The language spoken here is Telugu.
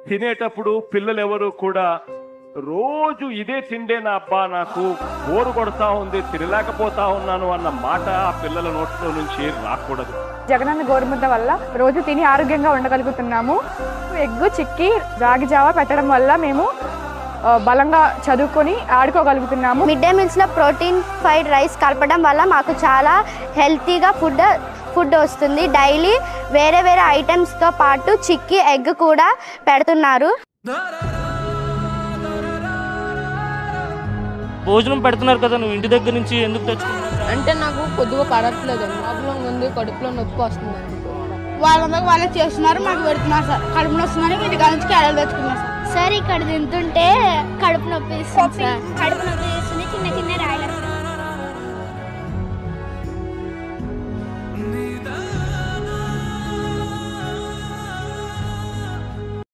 తినేటప్పుడు పిల్లలు ఎవరు కూడా రోజు ఇదే తిండేనా అబ్బా, నాకు బోరు కొడతా ఉంది, తినలేకపోతా ఉన్నాను అన్న మాట ఆ పిల్లల నోట్లో నుంచి రాకూడదు. జగనన్న గోరుముద్ద వల్ల రోజు తిని ఆరోగ్యంగా ఉండగలుగుతున్నాము. ఎగ్గు చిక్కి రాగి జావా పెట్టడం వల్ల మేము బలంగా చదువుకొని ఆడుకోగలుగుతున్నాము. మిడ్ డే మీల్స్లో ప్రోటీన్ ఫైడ్ రైస్ కలపడం వల్ల మాకు చాలా హెల్తీగా ఫుడ్ వస్తుంది. డైలీ వేరే వేరే ఐటమ్స్తో పాటు చిక్కీ ఎగ్ కూడా పెడుతున్నారు. భోజనం పెడుతున్నారు కదా, నువ్వు ఇంటి దగ్గర నుంచి ఎందుకు తెచ్చుకున్నావు? అంటే నాకు కొద్దిగా పడట్లేదు, ప్రాబ్లం ఉంది, కడుపులో నొప్పి వస్తుంది. వాళ్ళందరూ వాళ్ళే చేస్తున్నారు, మాకు పెడుతున్నారు సార్. కడుపు వస్తుందని ఇంటికాడ నుంచి క్యారెట్ తెచ్చుకున్నాం సార్. సార్ ఇక్కడ తింటుంటే కడుపు నొప్పి ఇస్తుంది. కడుపు నొప్పి ఇస్తుంది, చిన్న చిన్న